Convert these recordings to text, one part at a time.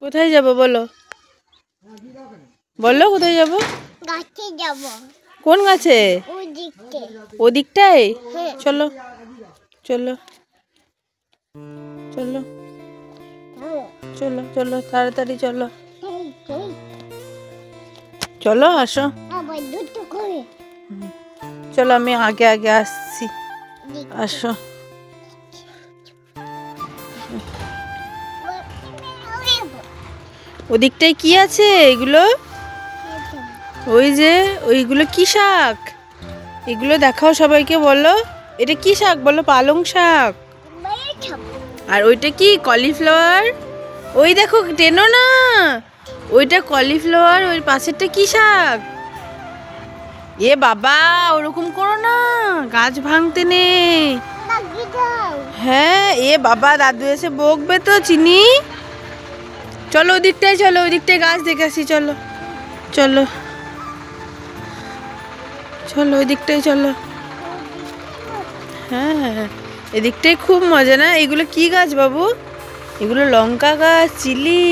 কোথায় যাব বলো? বলো কোথায় যাব? গাছে যাব। কোন গাছে? ওদিকে। ওদিকটায়? চলো চলো চলো চলো চলো তাড়াতাড়ি চলো চলো আসো। আবার দুটো করে। চলো আমি আগে আগে আসছি, আসো। ওদিকটায় কি আছে এগুলো? ওই যে ওইগুলো কি শাক? এগুলো দেখাও সবাইকে, বলো এটা কি শাক বলো? পালং শাক। আর ওইটা কি? কলিফ্লাওয়ার। ওই দেখো টেনো না, ওইটা কলিফ্লাওয়ার। ওই পাশেরটা কি শাক? এ বাবা ওরকম করো না, গাছ ভাঙতে নেই। হ্যাঁ এ বাবা দাদু এসে বকবে তো চিনি। চলো ওদিকটায়, চলো ওদিকটায় গাছ দেখে আসি। চলো চলো চলো ওইদিকটায় চলো। হ্যাঁ এদিকটাই খুব মজা না? এগুলো কি গাছ বাবু? এগুলো লঙ্কা গাছ, চিলি।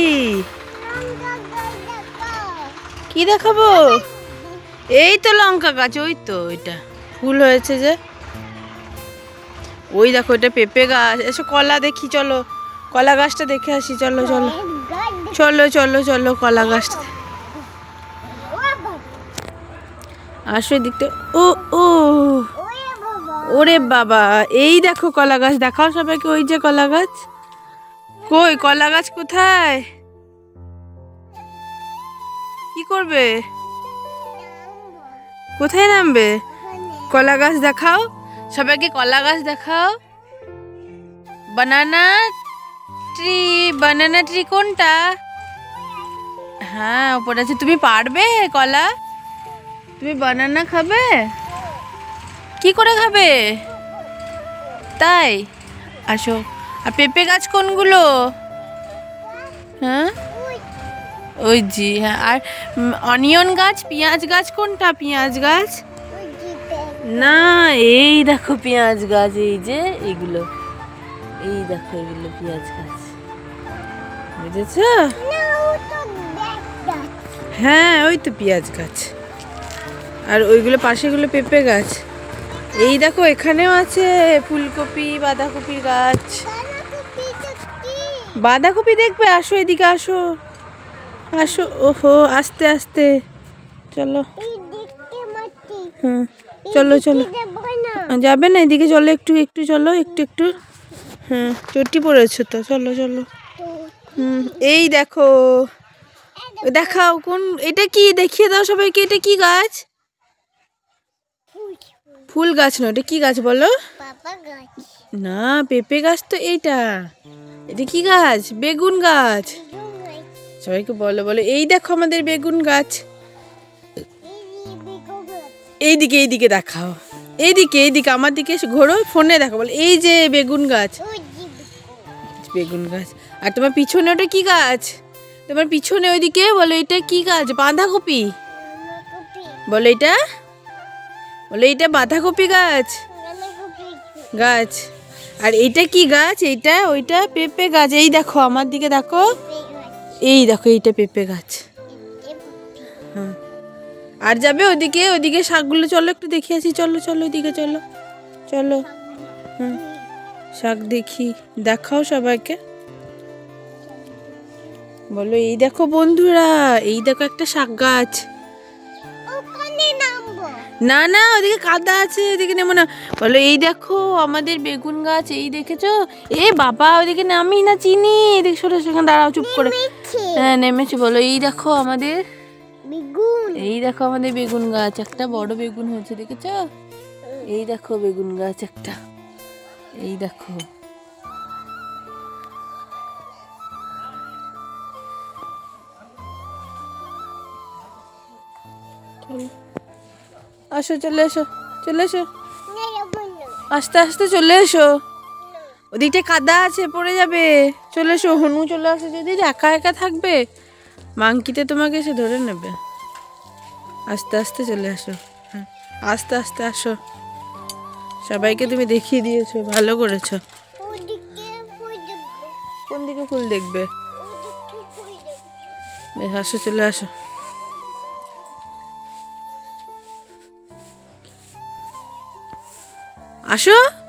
কি দেখাবো? এই তো লঙ্কা গাছ, ওই তো ওইটা ফুল হয়েছে যে। ওই দেখো এটা পেঁপে গাছ। এসো কলা দেখি, চলো কলা গাছটা দেখে আসি। চলো চলো চলো চলো চলো কলা গাছটা আসো এদিকটা। ও ও ওরে বাবা, এই দেখো কলা গাছ। দেখাও সবাইকে, ওই যে কলা গাছ। কই কলা গাছ কোথায়? কি করবে? কোথায় নামবে? কলা গাছ দেখাও সবাইকে, কলা গাছ দেখাও। বানানা ট্রি, বানানা ট্রি কোনটা? হ্যাঁ ওপরে আছে। তুমি পারবে কলা? তুমি বানানা খাবে? কি করে খাবে? তাই আসো। আর পেঁপে গাছ কোনগুলো? হ্যাঁ ওই জি। হ্যাঁ আর অনিয়ন গাছ, পেঁয়াজ গাছ কোনটা? পেঁয়াজ গাছ না, এই দেখো পেঁয়াজ গাছ। এই যে এগুলো, এই দেখো এগুলো পেঁয়াজ গাছ, বুঝেছ? হ্যাঁ ওই তো পেঁয়াজ গাছ। আর ওইগুলো পাশেগুলো পেঁপে গাছ। এই দেখো এখানেও আছে ফুলকপি, বাঁধাকপির গাছ। বাঁধাকপি দেখবে? আসো এদিকে আসো, আসো। ওহো আস্তে আস্তে চলো। হ্যাঁ চলো চলো। যাবে না এদিকে? চলো একটু একটু চলো, একটু একটু। হ্যাঁ চটি পড়েছো তো, চলো চলো। এই দেখো, দেখাও কোন এটা? কি দেখিয়ে দাও সবাইকে, এটা কি গাছ? ফুল গাছ না, এটা কি গাছ বলো? না পেঁপে গাছ তো এইটা। এটা কি গাছ? বেগুন গাছ। সবাইকে বলো বলো, এই দেখো আমাদের বেগুন গাছ। এইদিকে এইদিকে দেখাও, এইদিকে এইদিকে আমার দিকে ঘোরো, ফোনে দেখো, বলো এই যে বেগুন গাছ। বেগুন গাছ। আর তোমার পিছনে ওটা কি গাছ? তোমার পিছনে ওইদিকে বলো এটা কি গাছ? বাঁধাকপি। বলো এটা, বলো এইটা বাঁধাকপি গাছ গাছ। আর এইটা কি গাছ? এইটা ওইটা পেঁপে গাছ। এই দেখো আমার দিকে দেখো, এই দেখো এইটা পেঁপে গাছ। হ্যাঁ আর যাবে ওদিকে? ওদিকে শাকগুলো চলো একটু দেখে আসি। চলো চলো ওইদিকে চলো চলো। হ্যাঁ শাক দেখি, দেখাও সবাইকে, বলো এই দেখো বন্ধুরা, এই দেখো একটা শাক গাছ। না না ওদিকে কাদা আছে, ওদিকে নেমো না। বলো এই দেখো আমাদের বেগুন গাছ। এই দেখেছো? এ বাবা ওদিকে নামি না চিনি, এদিকে সরে সেখানে দাঁড়াও চুপ করে। হ্যাঁ নেমেছি। বলো এই দেখো আমাদের বেগুন, এই দেখো আমাদের বেগুন গাছ। একটা বড় বেগুন হয়েছে দেখেছো? এই দেখো বেগুন গাছ একটা, এই দেখো। আসো চলে এসো, চলে এসো, আস্তে আস্তে চলে এসো। ওদিকটা কাদা আছে, পড়ে যাবে। চলে এসো। হনু চলে আসে যদি, একা একা থাকবে, মাংকিতে তোমাকে এসে ধরে নেবে। আস্তে আস্তে চলে আসো। হ্যাঁ আস্তে আস্তে আসো। সবাইকে তুমি দেখিয়ে দিয়েছো, ভালো করেছো। কোন দিকে ফুল দেখবে? বেশ, আসো, চলে আসো। আসো।